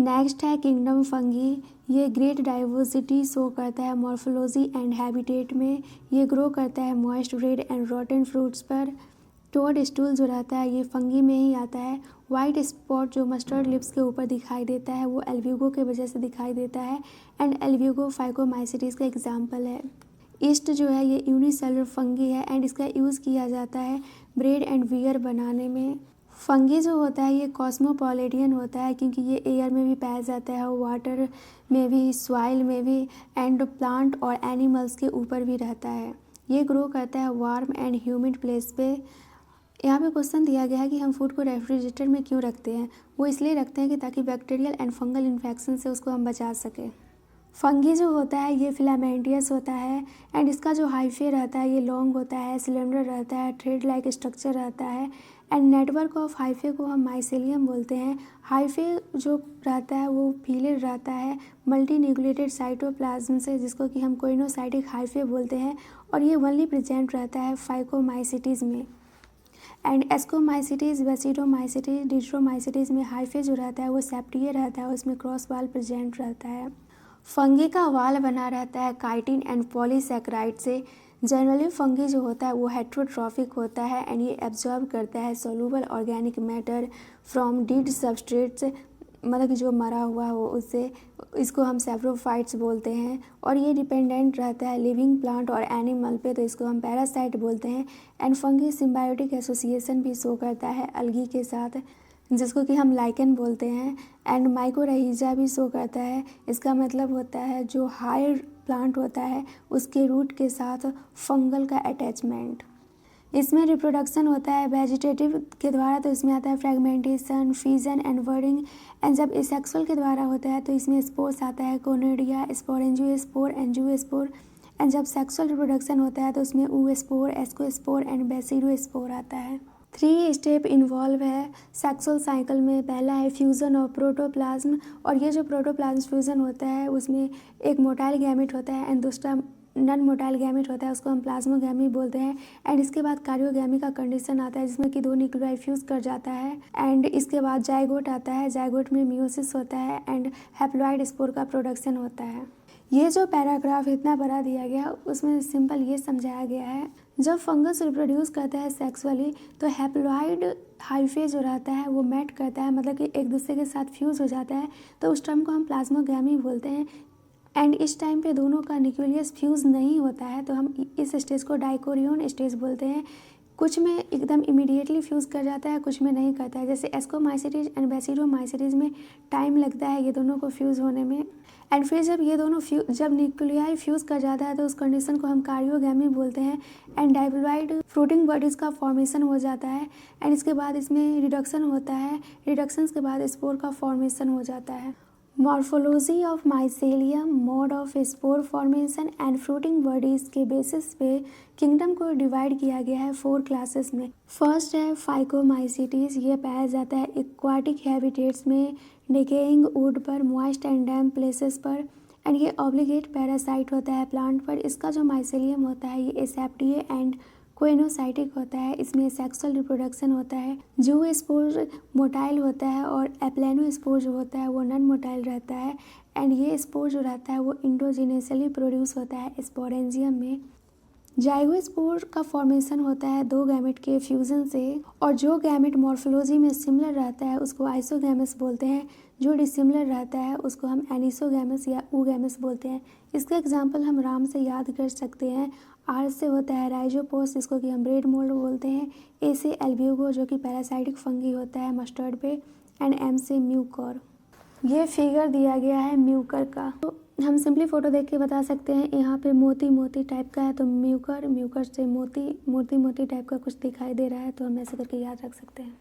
Next है kingdom fungi. ये great diversity show करता है मॉर्फोलॉजी एंड हैबिटेट में। ये ग्रो करता है मॉइस्ट ब्रेड एंड रॉटन फ्रूट्स पर। टोड स्टूल जो रहता है ये फंगी में ही आता है। वाइट स्पॉट जो मस्टर्ड लिप्स के ऊपर दिखाई देता है वो एल्ब्यूगो के वजह से दिखाई देता है एंड एल्ब्यूगो फाइकोमाइसिटीज का एग्जाम्पल है। ईस्ट जो है ये यूनिसेलुलर फंगी है एंड इसका यूज़ किया जाता है ब्रेड एंड बियर बनाने में। फंगी जो होता है ये कॉस्मोपॉलिटियन होता है क्योंकि ये एयर में भी पाया जाता है, वाटर में भी, सॉइल में भी एंड प्लांट और एनिमल्स के ऊपर भी रहता है। ये ग्रो करता है वार्म एंड ह्यूमिड प्लेस पे। यहाँ पे क्वेश्चन दिया गया है कि हम फूड को रेफ्रिजरेटर में क्यों रखते हैं। वो इसलिए रखते हैं कि ताकि बैक्टीरियल एंड फंगल इन्फेक्शन से उसको हम बचा सकें। फंगी जो होता है ये फिलामेंटियस होता है एंड इसका जो हाइफे रहता है ये लॉन्ग होता है, सिलेंडर रहता है, थ्रेड लाइक स्ट्रक्चर रहता है एंड नेटवर्क ऑफ हाइफे को हम माइसेलियम बोलते हैं। हाइफे जो रहता है वो फीलेड रहता है मल्टी न्यूक्लिएटेड साइटोप्लाज्म से, जिसको कि हम कोइनोसाइटिक हाइफे बोलते हैं और ये ओनली प्रेजेंट रहता है फाइकोमाइसिटीज़ में। एंड एस्कोमाइसिटीज़, बेसिडोमाइसिटीज़, डिट्रोमाइसिटीज़ में हाइफे जो रहता है वो सेप्टियर रहता है, उसमें क्रॉस वाल प्रेजेंट रहता है। फंगी का वाल बना रहता है काइटिन एंड पॉलीसैकेराइड से। जनरली फंगी जो होता है वो हेट्रोट्रॉफिक होता है एंड ये एब्जॉर्ब करता है soluble organic matter from dead substrates, मतलब कि जो मरा हुआ हो उससे। इसको हम सेप्रोफाइट्स बोलते हैं और ये डिपेंडेंट रहता है लिविंग प्लांट और एनिमल पे, तो इसको हम पैरासाइट बोलते हैं। एंड फंगी सिम्बायोटिक एसोसिएशन भी शो करता है अलगी के साथ, जिसको कि हम लाइकेन बोलते हैं। एंड माइकोरहिजा भी शो करता है। इसका मतलब होता है जो हायर प्लांट होता है उसके रूट के साथ फंगल का अटैचमेंट। इसमें रिप्रोडक्शन होता है वेजिटेटिव के द्वारा, तो इसमें आता है फ्रेगमेंटेशन, फीजन एंड बर्डिंग। एंड जब एसेक्सुअल के द्वारा होता है तो इसमें स्पोर्स आता है कोनेडिया स्पोर, एंजियोस्पोर, एंजियोस्पोर। एंड जब सेक्सुअल रिप्रोडक्शन होता है तो उसमें oospore, एस्कोस्पोर एंड बेसिडोस्पोर आता है। 3 स्टेप इन्वॉल्व है सेक्सुअल साइकिल में। पहला है फ्यूज़न ऑफ प्रोटोप्लाज्म और ये जो प्रोटोप्लाज्म फ्यूज़न होता है उसमें एक मोटाइल गैमेट होता है एंड दूसरा नॉन मोटाइल गैमेट होता है, उसको हम प्लाज्मोगैमी बोलते हैं। एंड इसके बाद कार्योगैमी का कंडीशन आता है जिसमें कि 2 न्यूक्लियाई फ्यूज़ कर जाता है। एंड इसके बाद जाइगोट आता है, जाइगोट में मियोसिस होता है एंड हैप्लॉइड स्पोर का प्रोडक्शन होता है। ये जो पैराग्राफ इतना बड़ा दिया गया उसमें सिंपल ये समझाया गया है, जब फंगस रिप्रोड्यूस करता है सेक्सुअली तो हैप्लॉइड हाइफे जो रहता है वो मैट करता है, मतलब कि एक दूसरे के साथ फ्यूज़ हो जाता है, तो उस टर्म को हम प्लाज्मोगैमी बोलते हैं। एंड इस टाइम पे दोनों का न्यूक्लियस फ्यूज़ नहीं होता है तो हम इस स्टेज को डाइकोरियन स्टेज बोलते हैं। कुछ में एकदम इमीडिएटली फ्यूज़ कर जाता है, कुछ में नहीं करता है। जैसे एस्कोमाइसिटीज एंड बेसिडोमाइसिटीज में टाइम लगता है ये दोनों को फ्यूज़ होने में। एंड फिर जब ये दोनों जब न्यूक्लियाई फ्यूज़ कर जाता है तो उस कंडीशन को हम कार्योगैमी बोलते हैं। एंड डाइप्लॉइड फ्रूटिंग बॉडीज़ का फॉर्मेशन हो जाता है एंड इसके बाद इसमें रिडक्शन होता है, रिडक्शन के बाद स्पोर का फॉर्मेशन हो जाता है। Morphology of mycelium, mode of spore formation and fruiting bodies के बेसिस पे किंगडम को डिवाइड किया गया है 4 क्लासेस में। फर्स्ट है फाइकोमाइसिटीज। ये पाया जाता है एक्वाटिक हैबिटेट्स में, डिकेइंग वुड पर, मॉइस्ट एंड डैम्प प्लेसेस पर। एंड ये ऑब्लिगेट पैरासाइट होता है प्लांट पर। इसका जो माइसेलियम होता है ये एसेप्टिए एंड कोइनोसाइटिक होता है, इसमें सेक्सुअल रिप्रोडक्शन होता है। जूस्पोर मोटाइल होता है और एप्लेनोस्पोर जो होता है वो नॉन मोटाइल रहता है। एंड ये स्पोर जो रहता है वो इंडोजिनेसली प्रोड्यूस होता है स्पोरेंजियम में। जाइगोस्पोर का फॉर्मेशन होता है 2 गैमेट के फ्यूजन से, और जो गैमेट मॉर्फोलॉजी में सिमिलर रहता है उसको आइसोगैमस बोलते हैं, जो डिसिमिलर रहता है उसको हम एनिसोगैमस या ऊगैमस बोलते हैं। इसका एग्जाम्पल हम राम से याद कर सकते हैं। आर से होता है राइजोपोस, जिसको कि हम ब्रेड मोल्ड बोलते हैं। ए से एल्ब्यूगो जो कि पैरासाइटिक फंगी होता है मस्टर्ड पे। एंड एम से म्यूकर। ये फिगर दिया गया है म्यूकर का, तो हम सिंपली फ़ोटो देख के बता सकते हैं। यहाँ पे मोती मोती टाइप का है तो म्यूकर, म्यूकर से मोती मोती मोती टाइप का कुछ दिखाई दे रहा है, तो हम ऐसे करके याद रख सकते हैं।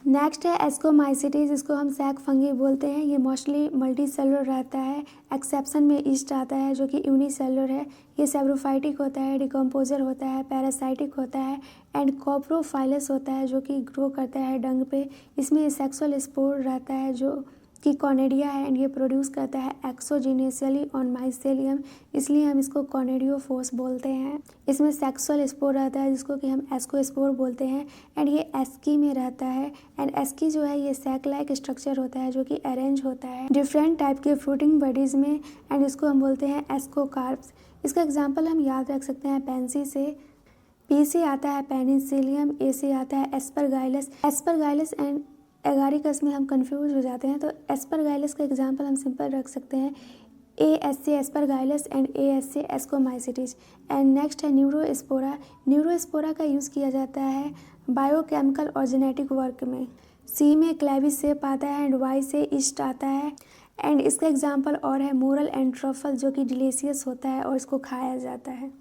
नेक्स्ट है एस्कोमाइसिटीज, इसको हम सैक फंगी बोलते हैं। ये मोस्टली मल्टी सेलुलर रहता है, एक्सेप्शन में ईस्ट आता है जो कि यूनिसेलुलर है। ये सेब्रोफाइटिक होता है, डिकम्पोजर होता है, पैरासाइटिक होता है एंड कॉप्रोफाइलस होता है जो कि ग्रो करता है डंग पे। इसमें सेक्सुअल स्पोर रहता है जो की कॉनेडिया है एंड ये प्रोड्यूस करता है एक्सोजीनियसली ऑन माइसेलियम, इसलिए हम इसको कॉनेडियोफोर्स बोलते हैं। इसमें सेक्सुअल स्पोर रहता है जिसको कि हम एस्कोस्पोर बोलते हैं एंड ये एस्की में रहता है एंड एस्की जो है ये सैक लाइक स्ट्रक्चर होता है जो कि अरेंज होता है डिफरेंट टाइप के फ्रूटिंग बॉडीज़ में एंड इसको हम बोलते हैं एस्कोकार्प्स। इसका एग्जाम्पल हम याद रख सकते हैं पेंसी से। पी से आता है पेनिसिलियम, ए से आता है एस्परगाइलस एंड एगारिकस में हम कंफ्यूज हो जाते हैं, तो एस्परगाइलस का एग्जांपल हम सिंपल रख सकते हैं एएस से एस्परगाइलस एंड एएस से एस्कोमाइसिटीज। एंड नेक्स्ट है न्यूरोस्पोरा। न्यूरोस्पोरा का यूज़ किया जाता है बायोकेमिकल और जेनेटिक वर्क में। सी में क्लेविस सेप आता है एंड वाई से ईस्ट आता है एंड इसका एग्जांपल और है मोरल एंड ट्रफल जो कि डिलीशियस होता है और इसको खाया जाता है।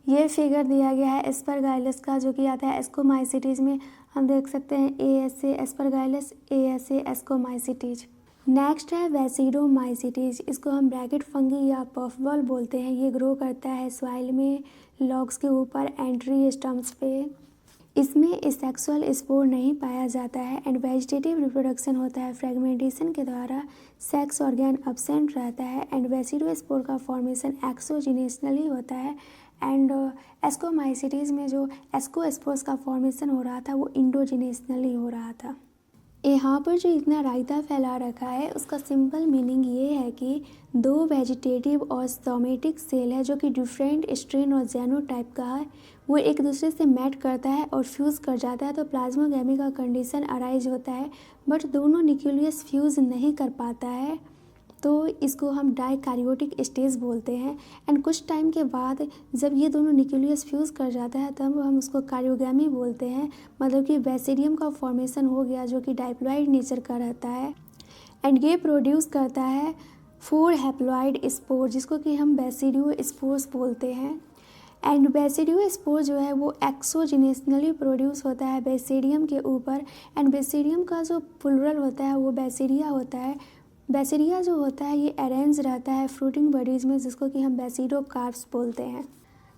ये फिगर दिया गया है एस्परगाइलस का जो कि आता है एस्कोमाइसिटीज में। हम देख सकते हैं ए से एस्परगाइलस, ए से एस्कोमाइसिटीज। नेक्स्ट है वेसिडोमाइसिटीज। इसको हम ब्रैकेट फंगी या पफबॉल बोलते हैं। ये ग्रो करता है सॉइल में, लॉग्स के ऊपर, एंट्री स्टम्प्स पे। इसमें सेक्सुअल स्पोर नहीं पाया जाता है एंड वेजिटेटिव रिप्रोडक्शन होता है। फ्रेगमेंटेशन के द्वारा सेक्स ऑर्गन अब्सेंट रहता है एंड वेसिडोस्पोर का फॉर्मेशन एक्सोजिनेशनली होता है एंड एस्कोमाइसिटीज में जो एस्कोस्पोर्स का फॉर्मेशन हो रहा था वो इंडोजिनेशनली हो रहा था। यहाँ पर जो इतना रायता फैला रखा है उसका सिंपल मीनिंग ये है कि दो वेजिटेटिव और सोमेटिक सेल है जो कि डिफरेंट स्ट्रेन और जेनोटाइप का है, वो एक दूसरे से मैट करता है और फ्यूज़ कर जाता है तो प्लाज्मोगेमी का कंडीशन अराइज होता है, बट दोनों न्यूक्लियस फ्यूज़ नहीं कर पाता है तो इसको हम डाइकैरियोटिक स्टेज बोलते हैं। एंड कुछ टाइम के बाद जब ये दोनों न्यूक्लियस फ्यूज़ कर जाता है तब हम उसको कारियोगैमी बोलते हैं, मतलब कि बेसिडियम का फॉर्मेशन हो गया जो कि डाइप्लॉइड नेचर का रहता है एंड ये प्रोड्यूस करता है 4 हैप्लॉइड स्पोर जिसको कि हम बेसिडियो स्पोर्स बोलते हैं। एंड बेसिडियो स्पोर जो है वो एक्सोजिनेशनली प्रोड्यूस होता है बेसिडियम के ऊपर एंड बेसिडियम का जो प्लूरल होता है वो बेसिडिया होता है। बेसिडिया जो होता है ये अरेंज रहता है फ्रूटिंग बॉडीज़ में जिसको कि हम बेसिडोकार्प्स बोलते हैं।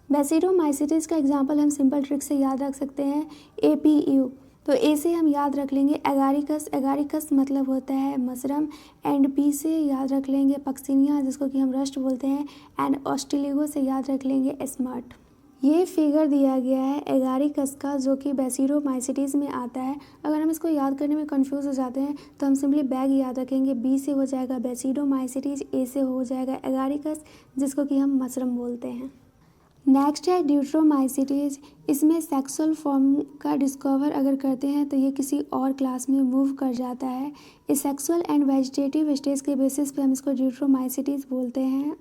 बेसिडोमाइसिटीज का एग्जांपल हम सिंपल ट्रिक से याद रख सकते हैं APU। तो ए से हम याद रख लेंगे एगारिकस, एगारिकस मतलब होता है मशरूम एंड बी से याद रख लेंगे पक्सिनिया जिसको कि हम रस्ट बोलते हैं एंड ऑस्ट्रेलिगो से याद रख लेंगे स्मर्ट। ये फिगर दिया गया है एगारिकस का जो कि बेसिडोमाइसिटीज में आता है। अगर हम इसको याद करने में कंफ्यूज हो जाते हैं तो हम सिंपली बैग याद रखेंगे, बी से हो जाएगा बेसिडोमाइसिटीज, ए से हो जाएगा एगारिकस जिसको कि हम मशरूम बोलते हैं। नेक्स्ट है ड्यूट्रोमाइसिटीज। इसमें सेक्सुअल फॉर्म का डिस्कवर अगर करते हैं तो ये किसी और क्लास में मूव कर जाता है। इस सेक्सुअल एंड वेजिटेटिव स्टेज के बेसिस पे हम इसको ड्यूट्रोमाइसिटीज बोलते हैं।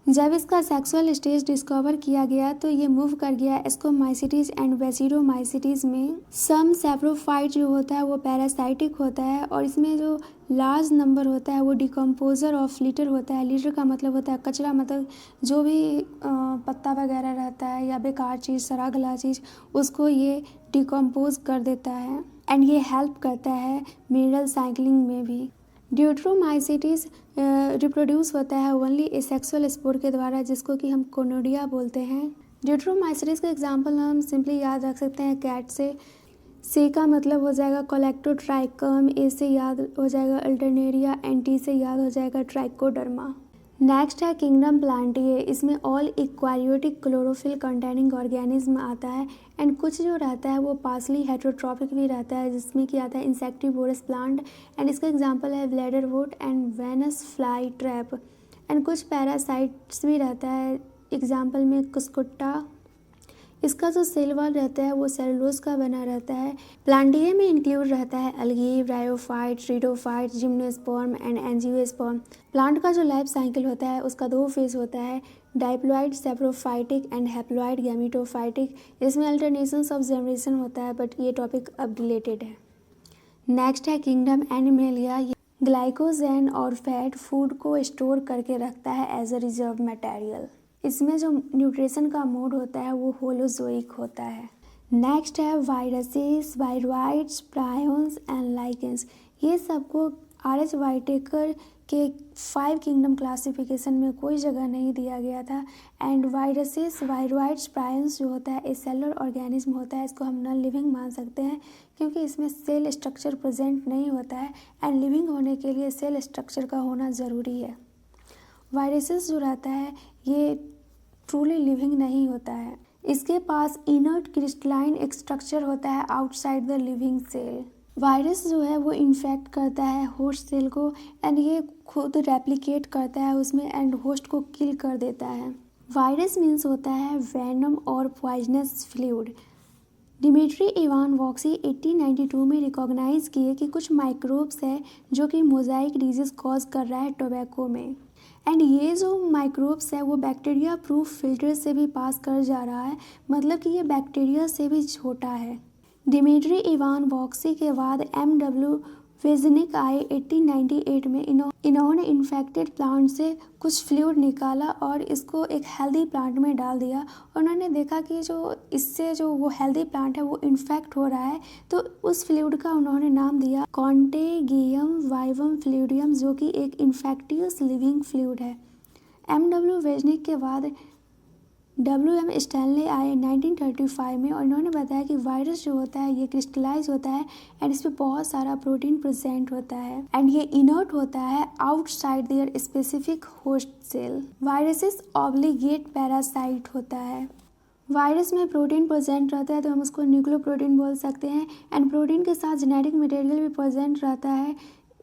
जब इसका सेक्सुअल स्टेज डिस्कवर किया गया तो ये मूव कर गया एस्कोमाइसिटीज एंड बेसिडोमाइसिटीज में। सम सैप्रोफाइट जो होता है वो पैरासाइटिक होता है और इसमें जो लार्ज नंबर होता है वो डिकम्पोजर ऑफ लिटर होता है। लिटर का मतलब होता है कचरा, मतलब जो भी पत्ता वगैरह रहता है या बेकार चीज़, सड़ा गला चीज़, उसको ये डिकम्पोज कर देता है एंड ये हेल्प करता है मिनरल साइक्लिंग में भी। ड्यूट्रोमाइसिटीज रिप्रोड्यूस होता है ओनली सेक्सुअल स्पोर के द्वारा जिसको कि हम कोनोडिया बोलते हैं। ड्यूट्रोमाइसिटीज का एग्जांपल हम सिंपली याद रख सकते हैं कैट से। सी का मतलब हो जाएगा कोलेक्टोट्राइकम, ए से याद हो जाएगा अल्टरनेरिया एंड टी से याद हो जाएगा ट्राइकोडर्मा। नेक्स्ट है किंगडम प्लांटिए। इसमें ऑल इक्वारियोटिक क्लोरोफिल कंटेनिंग ऑर्गेनिज्म आता है एंड कुछ जो रहता है वो पार्सली हेटरोट्रॉपिक भी रहता है जिसमें कि आता है इंसेक्टिवोरस प्लांट एंड इसका एग्जांपल है bladderwort and Venus fly trap and कुछ पैरासाइट्स भी रहता है, एग्जांपल में कुस्कुट्टा। इसका जो सेल वॉल रहता है वो सेलुलोज का बना रहता है। प्लांटिए में इंक्लूड रहता है algae, bryophyte, pteridophyte, gymnosperm and angiosperm. Plant का जो लाइफ साइकिल होता है उसका 2 फेज होता है, diploid saprophytic and haploid gametophytic. इसमें अल्टरनेशन ऑफ जनरेशन होता है बट ये टॉपिक अब डिलेटेड है। नेक्स्ट है किंगडम एनिमेलिया। ग्लाइकोजेन और फैट फूड को स्टोर करके रखता है एज अ रिजर्व मटेरियल। इसमें जो न्यूट्रिशन का मोड होता है वो होलोजोइक होता है। नेक्स्ट है viruses, viroids, prions and lichens. ये सबको आर.एच. व्हाइटेकर के 5 किंगडम क्लासिफिकेशन में कोई जगह नहीं दिया गया था। एंड वायरसेस, वायरॉइड्स, प्रायंस जो होता है ए सेलुलर ऑर्गेनिज्म होता है, इसको हम नॉन लिविंग मान सकते हैं क्योंकि इसमें सेल स्ट्रक्चर प्रेजेंट नहीं होता है एंड लिविंग होने के लिए सेल स्ट्रक्चर का होना ज़रूरी है। वायरसेस जो रहता है ये ट्रूली लिविंग नहीं होता है, इसके पास इनर्ट क्रिस्टलाइन स्ट्रक्चर होता है outside the living cell. Virus जो है वो इन्फेक्ट करता है होस्ट सेल को एंड ये खुद रेप्लिकेट करता है उसमें एंड होस्ट को किल कर देता है। वायरस मीन्स होता है वेनम और पॉइजनस फ्लूइड। डिमिट्री इवानोव्स्की 1892 में रिकॉग्नाइज किए कि कुछ माइक्रोब्स है जो कि मोजाइक डिजीज कॉज कर रहा है टोबैको में एंड ये जो माइक्रोब्स है वो बैक्टीरिया प्रूफ फिल्टर से भी पास कर जा रहा है, मतलब कि ये बैक्टीरिया से भी छोटा है। डिमिट्री इवानोव्स्की के बाद M.W. वेजनिक आए 1898 में। इन्होंने इन्फेक्टेड प्लांट से कुछ फ्लूइड निकाला और इसको एक हेल्दी प्लांट में डाल दिया और उन्होंने देखा कि जो इससे जो वो हेल्दी प्लांट है वो इन्फेक्ट हो रहा है, तो उस फ्लूइड का उन्होंने नाम दिया कॉन्टेगियम वाइवम फ्लूइडियम, जो कि एक इन्फेक्टियस लिविंग फ्लूइड है। M.W. वेजनिक के बाद W.M. स्टैनले आए 1935 में और इन्होंने बताया कि वायरस जो होता है ये क्रिस्टलाइज होता है एंड इसमें बहुत सारा प्रोटीन प्रेजेंट होता है एंड ये इनर्ट होता है outside their specific host cell. Viruses obligate parasite होता है। वायरस में प्रोटीन प्रेजेंट रहता है तो हम उसको न्यूक्लियोप्रोटीन बोल सकते हैं एंड प्रोटीन के साथ जेनेटिक मटेरियल भी प्रेजेंट रहता है।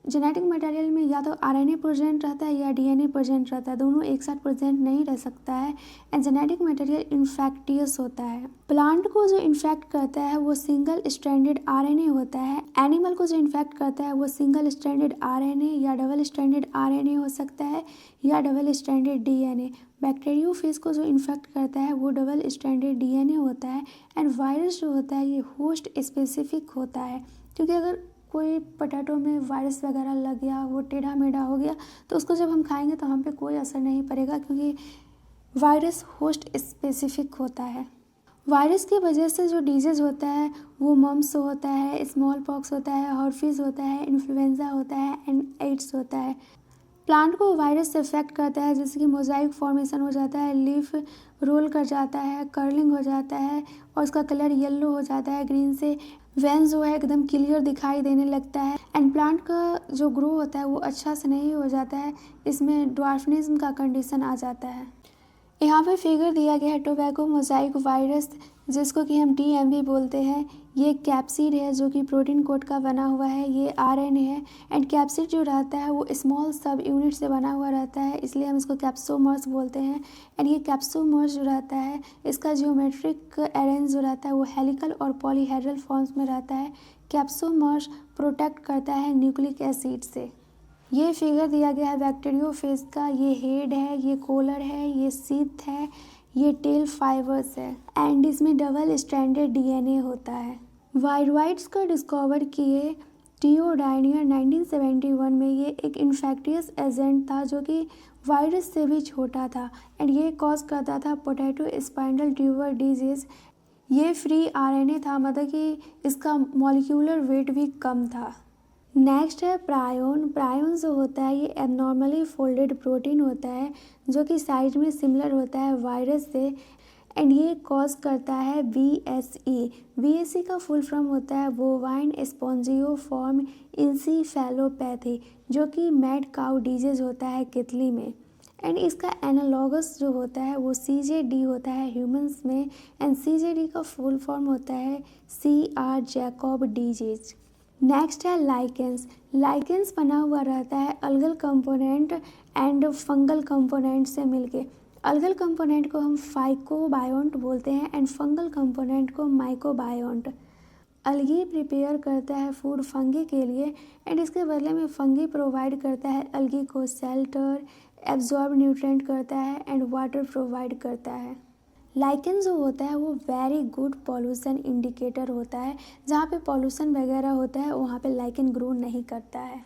जेनेटिक मटेरियल में या तो आरएनए प्रेजेंट रहता है या डीएनए प्रेजेंट रहता है, दोनों एक साथ प्रेजेंट नहीं रह सकता है एंड जेनेटिक मटेरियल इन्फेक्टियस होता है। प्लांट को जो इन्फेक्ट करता है वो सिंगल स्ट्रैंडेड आरएनए होता है। एनिमल को जो इन्फेक्ट करता है वो सिंगल स्ट्रैंडेड आरएनए या डबल स्ट्रैंडेड आरएनए हो सकता है या डबल स्ट्रैंडेड डीएनए। बैक्टीरियोफेज को जो इन्फेक्ट करता है वो डबल स्ट्रैंडेड डीएनए होता है एंड वायरस जो होता है ये होस्ट स्पेसिफिक होता है, क्योंकि अगर कोई पोटैटो में वायरस वगैरह लग गया, वो टेढ़ा मेढ़ा हो गया, तो उसको जब हम खाएंगे तो हम पे कोई असर नहीं पड़ेगा क्योंकि वायरस होस्ट स्पेसिफिक होता है। वायरस की वजह से जो डिजीज़ होता है वो मम्स होता है, स्मॉल पॉक्स होता है, हर्पीज होता है, इन्फ्लुएंजा होता है एंड एड्स होता है। प्लांट को वायरस से इफेक्ट करता है जैसे कि मोजाइक फॉर्मेशन हो जाता है, लीफ रोल कर जाता है, कर्लिंग हो जाता है और उसका कलर येलो हो जाता है ग्रीन से। वेंस जो है एकदम क्लियर दिखाई देने लगता है एंड प्लांट का जो ग्रो होता है वो अच्छा से नहीं हो जाता है, इसमें ड्वार्फनिज्म का कंडीशन आ जाता है। यहाँ पे फिगर दिया गया है टोबैको मोजाइक वायरस, जिसको कि हम TMV बोलते हैं। ये कैप्सिड है जो कि प्रोटीन कोट का बना हुआ है, ये RNA है एंड कैप्सिड जो रहता है वो स्मॉल सब यूनिट से बना हुआ रहता है, इसलिए हम इसको कैप्सोमर्स बोलते हैं। एंड ये कैप्सोमर्स जो रहता है इसका जियोमेट्रिक अरेंज जो रहता है वो हेलिकल और पॉलीहेड्रल फॉर्म्स में रहता है। कैप्सोमर्स प्रोटेक्ट करता है न्यूक्लिक एसिड से। ये फिगर दिया गया है बैक्टीरियोफेज का, ये हेड है, ये कोलर है, ये सीथ है, ये टेल फाइबर्स है एंड इसमें डबल स्ट्रैंडेड DNA होता है। वायरॉइड्स को डिस्कवर किए टियोडाइनियर 1971 में। ये एक इन्फेक्टियस एजेंट था जो कि वायरस से भी छोटा था एंड ये कॉज करता था पोटैटो स्पाइनल ट्यूबर डिजीज। ये फ्री RNA था, मतलब कि इसका मॉलिक्यूलर वेट भी कम था। नेक्स्ट है प्रायोन। प्रायोन जो होता है ये एबनॉर्मली फोल्डेड प्रोटीन होता है जो कि साइज में सिमिलर होता है वायरस से एंड ये कॉज करता है BSE। BSE का फुल फॉर्म होता है बोवाइन स्पॉन्जियोफॉर्म इंसेफेलोपैथी, जो कि मैड काउ डिजीज होता है कितली में एंड इसका एनालॉगस जो होता है वो CJD होता है ह्यूमंस में एंड CJD का फुल फॉर्म होता है CR जैकब डिजीज। नेक्स्ट है लाइकेंस। लाइकेंस बना हुआ रहता है algal component and fungal component से मिलके। अलगल कंपोनेंट को हम फाइकोबायोंट बोलते हैं एंड फंगल कंपोनेंट को माइकोबायोंट। अलगी प्रिपेयर करता है फूड फंगी के लिए एंड इसके बदले में फंगी प्रोवाइड करता है अलगी को शेल्टर, एब्जॉर्ब न्यूट्रिएंट करता है एंड वाटर प्रोवाइड करता है। लाइकेन जो होता है वो वेरी गुड पॉल्यूशन इंडिकेटर होता है, जहाँ पे पॉल्यूशन वगैरह होता है वहाँ पे लाइकेन ग्रो नहीं करता है।